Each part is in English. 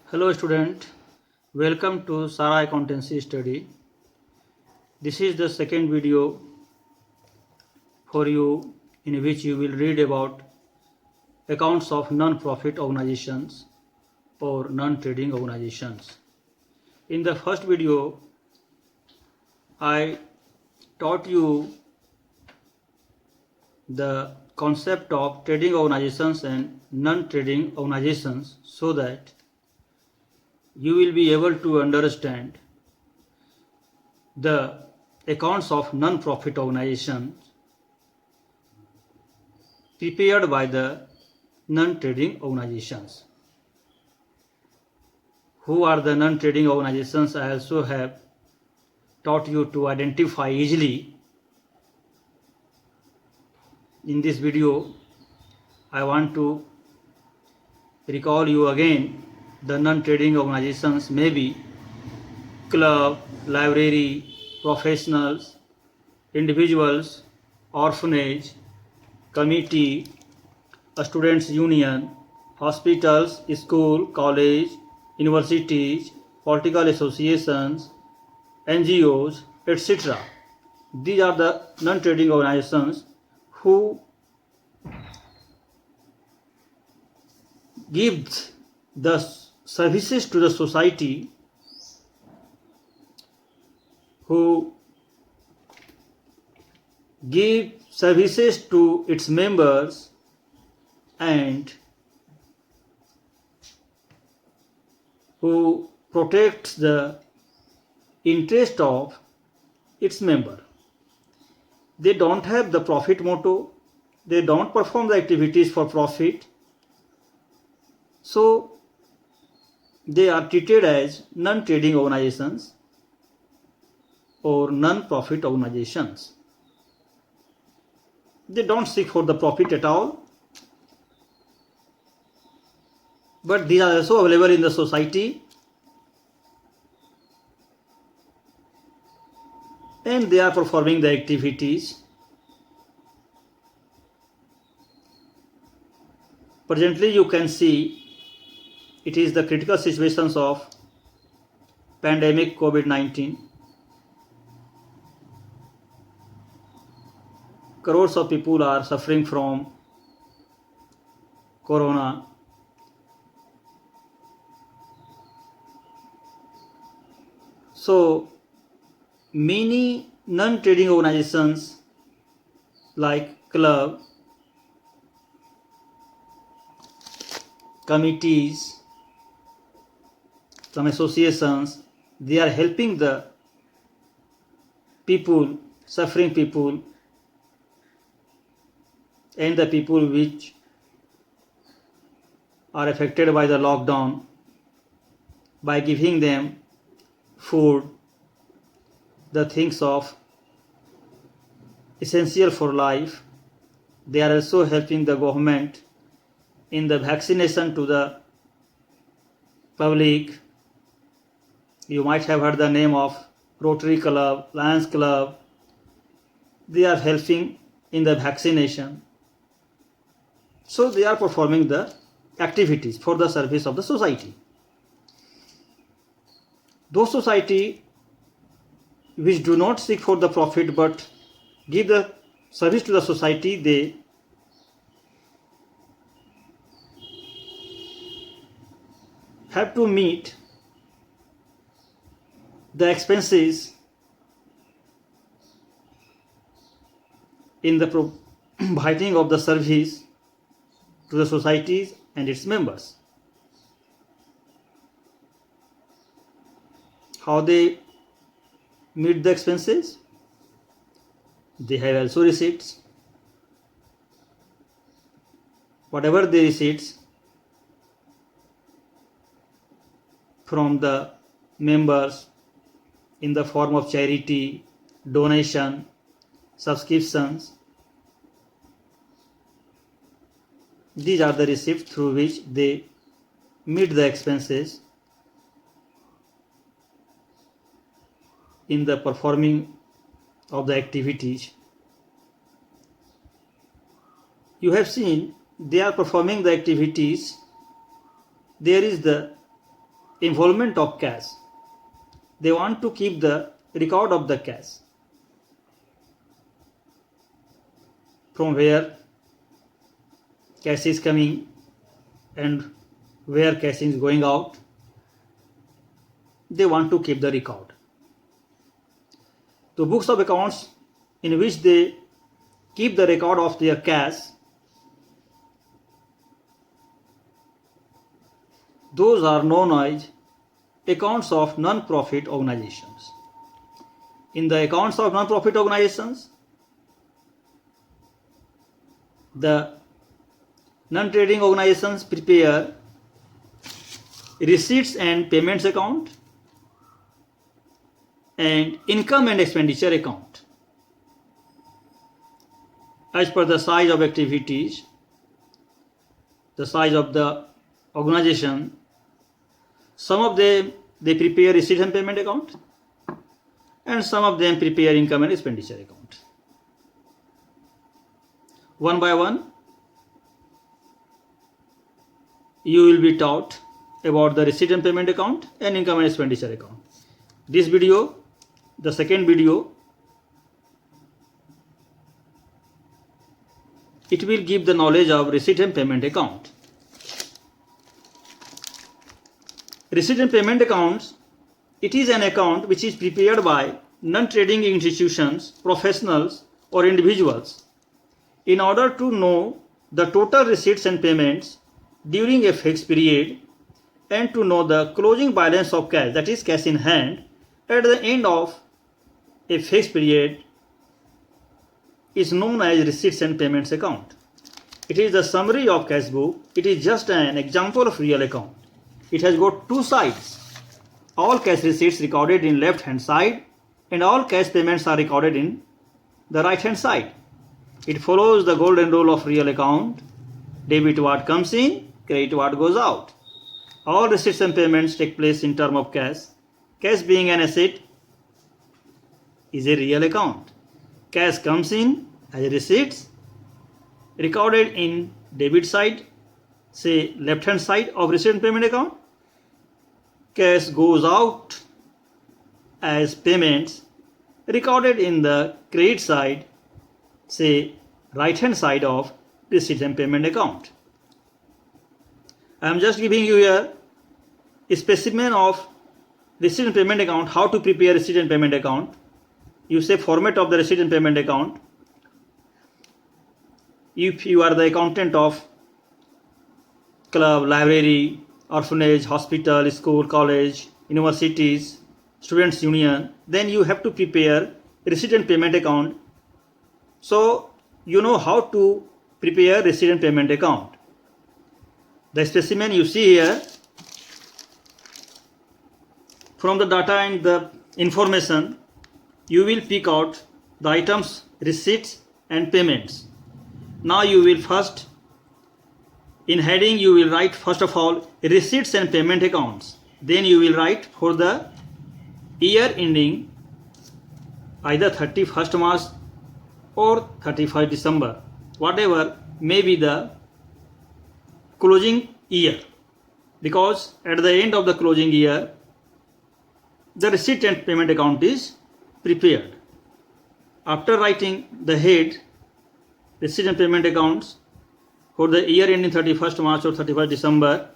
Hello student, welcome to Sara Accountancy Study. This is the second video for you in which you will read about accounts of non-profit organizations or non-trading organizations. In the first video, I taught you the concept of trading organizations and non-trading organizations so that you will be able to understand the accounts of non-profit organizations prepared by the non-trading organizations. Who are the non-trading organizations? I also have taught you to identify easily. In this video, I want to recall you again the non-trading organizations may be club, library, professionals, individuals, orphanage, committee, a students' union, hospitals, school, college, universities, political associations, NGOs, etc. These are the non-trading organizations who give the services to the society, who give services to its members and who protects the interest of its member. They don't have the profit motto, they don't perform the activities for profit, so they are treated as non-trading organizations or non-profit organizations. They don't seek for the profit at all, but these are also available in the society and they are performing the activities. Presently you can see it is the critical situations of pandemic COVID-19. Crores of people are suffering from corona. So many non-trading organizations like club, committees, some associations, they are helping the people, suffering people, and the people which are affected by the lockdown by giving them food, the things of essential for life. They are also helping the government in the vaccination to the public. You might have heard the name of Rotary Club, Lions Club. They are helping in the vaccination. So they are performing the activities for the service of the society. Those society which do not seek for the profit but give the service to the society, they have to meet the expenses in the providing of the service to the societies and its members. How they meet the expenses? They have also receipts. Whatever the receipts from the members in the form of charity, donation, subscriptions, these are the receipts through which they meet the expenses in the performing of the activities. You have seen they are performing the activities. There is the involvement of cash. They want to keep the record of the cash, from where cash is coming and where cash is going out. They want to keep the record. The books of accounts in which they keep the record of their cash, those are known as accounts of non-profit organizations. In the accounts of non-profit organizations, the non-trading organizations prepare receipts and payments account and income and expenditure account. As per the size of activities, the size of the organization, some of them they prepare receipt and payment account, and some of them prepare income and expenditure account. One by one, you will be taught about the receipt and payment account and income and expenditure account. This video, the second video, it will give the knowledge of receipt and payment account. Receipt and payment accounts, it is an account which is prepared by non-trading institutions, professionals or individuals in order to know the total receipts and payments during a fixed period and to know the closing balance of cash, that is cash in hand, at the end of a fixed period is known as receipts and payments account. It is the summary of cash book. It is just an example of real account. It has got two sides. All cash receipts recorded in left hand side and all cash payments are recorded in the right hand side. It follows the golden rule of real account. Debit what comes in, credit what goes out. All receipts and payments take place in term of cash. Cash being an asset is a real account. Cash comes in as receipts recorded in debit side, say left hand side of receipt and payment account. Cash goes out as payments recorded in the credit side, say right hand side of receipt and payment account. I am just giving you here a specimen of receipt and payment account, how to prepare receipt and payment account. You say format of the receipt and payment account. If you are the accountant of club, library, orphanage, hospital, school, college, universities, students union, then you have to prepare receipt and payment account. So you know how to prepare receipt and payment account. The specimen you see here, from the data and the information, you will pick out the items, receipts and payments. Now you will first, in heading you will write first of all receipts and payment accounts. Then you will write for the year ending either 31st March or 31st December, whatever may be the closing year, because at the end of the closing year the receipt and payment account is prepared. After writing the head receipt and payment accounts for the year ending 31st March or 31st December,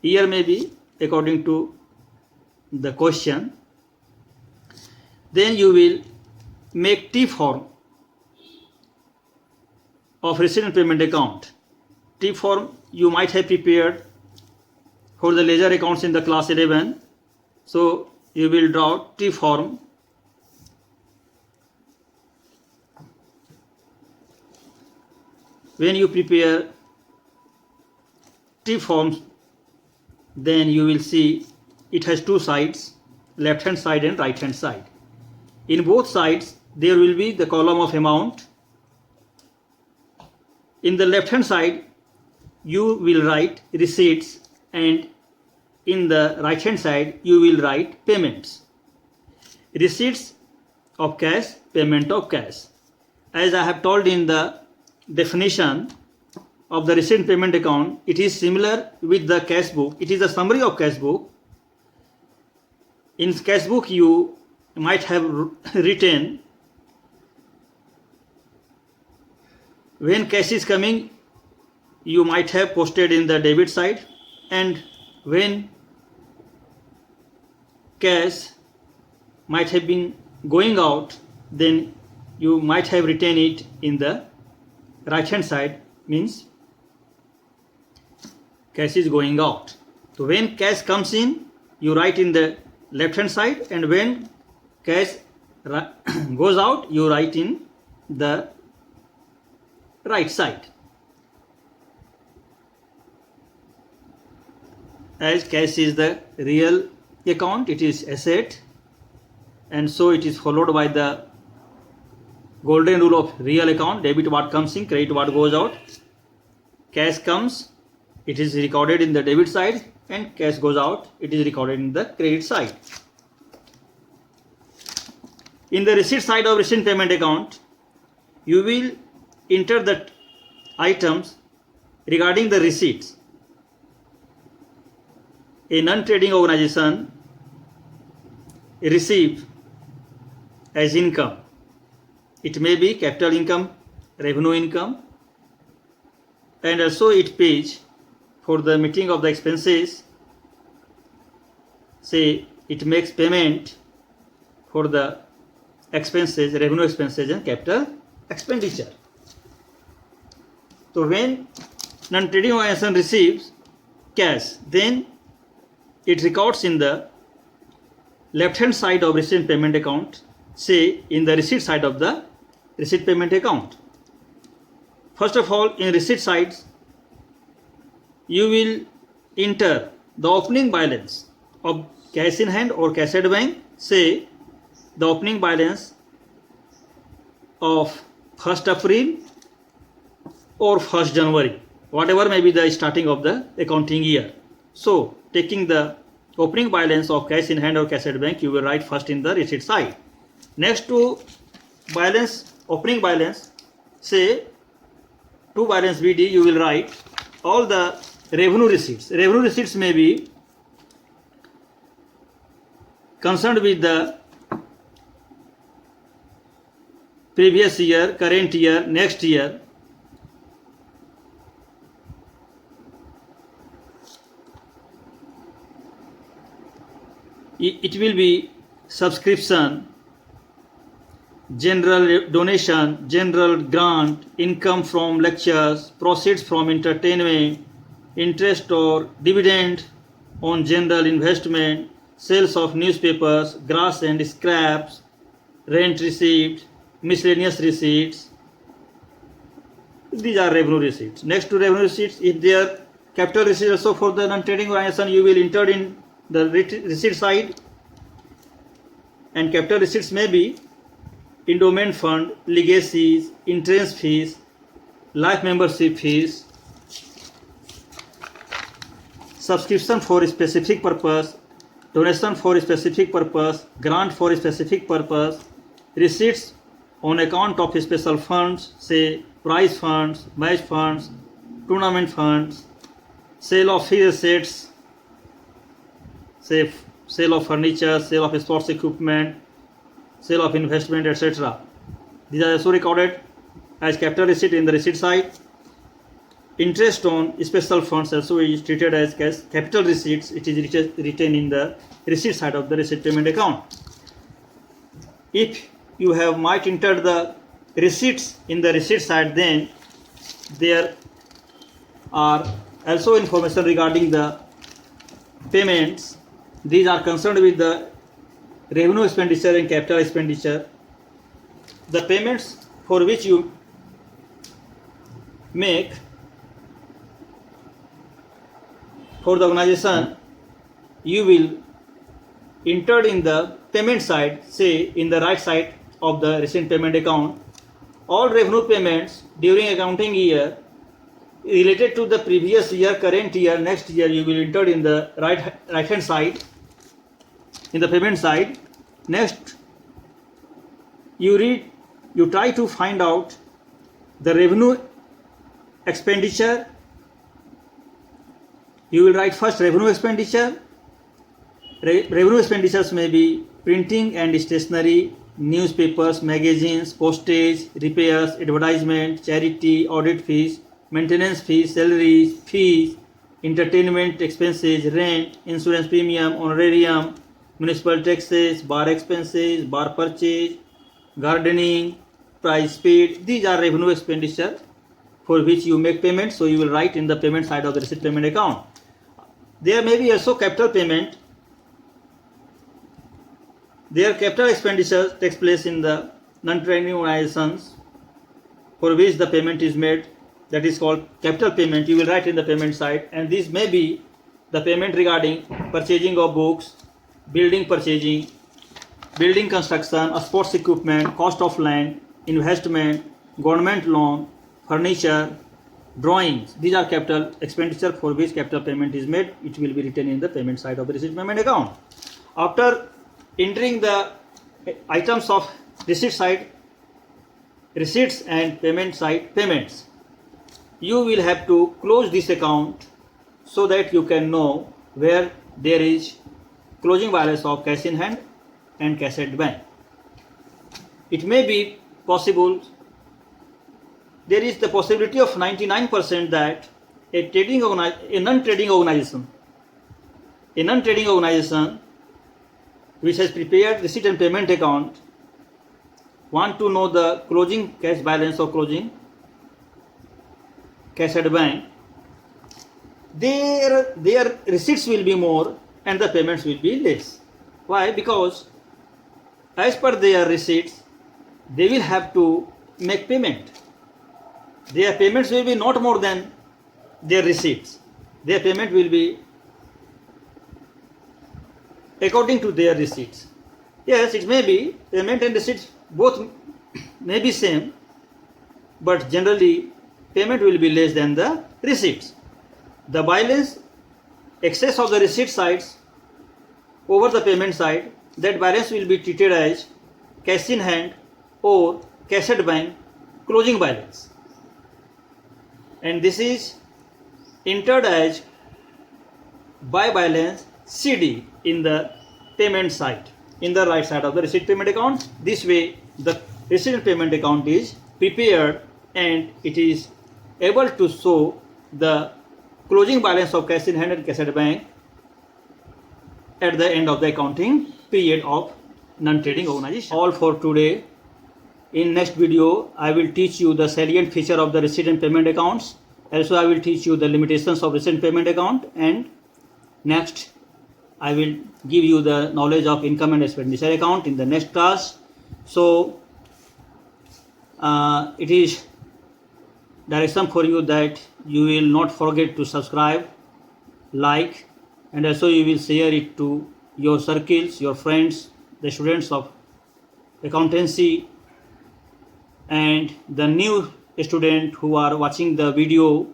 year may be according to the question, then you will make T form of receipt and payment account. T form you might have prepared for the ledger accounts in the class 11. So you will draw T form. When you prepare T forms, then you will see it has two sides, left hand side and right hand side. In both sides there will be the column of amount. In the left hand side you will write receipts and in the right hand side you will write payments. Receipts of cash, payment of cash. As I have told in the definition, of the recent payment account, it is similar with the cash book. It is a summary of cash book. In cash book, you might have written when cash is coming, you might have posted in the debit side, and when cash might have been going out, then you might have written it in the right hand side, means cash is going out. So when cash comes in, you write in the left hand side, and when cash goes out, you write in the right side. As cash is the real account, it is asset, and so it is followed by the golden rule of real account: debit what comes in, credit what goes out. Cash comes, it is recorded in the debit side, and cash goes out, it is recorded in the credit side. In the receipt side of recent payment account, you will enter the items regarding the receipts. A non-trading organization receive as income. It may be capital income, revenue income, and also it pays for the meeting of the expenses. Say it makes payment for the expenses, revenue expenses and capital expenditure. So when non-trading organization receives cash, then it records in the left hand side of receipt payment account, say in the receipt side of the receipt payment account. First of all, in receipt side, you will enter the opening balance of cash in hand or cash at bank. Say the opening balance of 1st April or 1st January, whatever may be the starting of the accounting year. So taking the opening balance of cash in hand or cash at bank, you will write first in the receipt side. Next to balance, opening balance, say to balance BD, you will write all the revenue receipts. Revenue receipts may be concerned with the previous year, current year, next year. It will be subscription, general donation, general grant, income from lectures, proceeds from entertainment, interest or dividend on general investment, sales of newspapers, grass and scraps, rent received, miscellaneous receipts. These are revenue receipts. Next to revenue receipts, if they are capital receipts also for the non-trading organization, you will enter in the receipt side, and capital receipts may be endowment fund, legacies, entrance fees, life membership fees, subscription for a specific purpose, donation for a specific purpose, grant for a specific purpose, receipts on account of special funds, say prize funds, match funds, tournament funds, sale of free assets, say sale of furniture, sale of sports equipment, sale of investment, etc. These are also recorded as capital receipt in the receipt side. Interest on special funds also is treated as capital receipts. It is written in the receipt side of the receipt payment account. If you have might enter the receipts in the receipt side, then there are also information regarding the payments. These are concerned with the revenue expenditure and capital expenditure. The payments for which you make for the organization, you will enter in the payment side, say in the right side of the recent payment account. All revenue payments during accounting year related to the previous year, current year, next year, you will enter in the right hand side, in the payment side. Next, you try to find out the revenue expenditure. You will write first revenue expenditure. Revenue expenditures may be printing and stationery, newspapers, magazines, postage, repairs, advertisement, charity, audit fees, maintenance fees, salaries, fees, entertainment expenses, rent, insurance premium, honorarium, municipal taxes, bar expenses, bar purchase, gardening, price paid. These are revenue expenditure for which you make payment. So you will write in the payment side of the receipt payment account. There may be also capital payment. Their capital expenditure takes place in the non-trading organizations for which the payment is made. That is called capital payment. You will write in the payment side, and this may be the payment regarding purchasing of books, building purchasing, building construction, sports equipment, cost of land, investment, government loan, furniture, drawings. These are capital expenditure for which capital payment is made. It will be written in the payment side of the receipt payment account. After entering the items of receipt side, receipts and payment side payments, you will have to close this account so that you can know where there is closing balance of cash in hand and cash at bank. It may be possible, there is the possibility of 99% that a non-trading organization which has prepared receipt and payment account want to know the closing cash balance or closing cash at bank, their receipts will be more and the payments will be less. Why? Because as per their receipts, they will have to make payment. Their payments will be not more than their receipts. Their payment will be according to their receipts. Yes, it may be payment and receipts both may be same, but generally payment will be less than the receipts. The balance excess of the receipt sides over the payment side, that balance will be treated as cash in hand or cash at bank closing balance, and this is entered as by balance CD in the payment side, in the right side of the receipt payment account. This way the receipt and payment account is prepared and it is able to show the closing balance of cash in hand and cash at bank at the end of the accounting period of non-trading organization. All for today. In next video I will teach you the salient feature of the receipt and payment accounts. Also I will teach you the limitations of receipt and payment account, and next I will give you the knowledge of income and expenditure account in the next class. So it is direction for you that you will not forget to subscribe, like, and also you will share it to your circles, your friends, the students of accountancy, and the new student who are watching the video.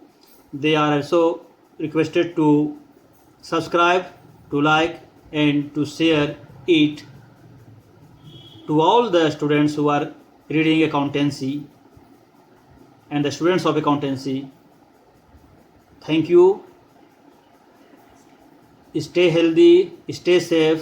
They are also requested to subscribe, to like, and to share it to all the students who are reading accountancy and the students of accountancy. Thank you. Stay healthy, stay safe.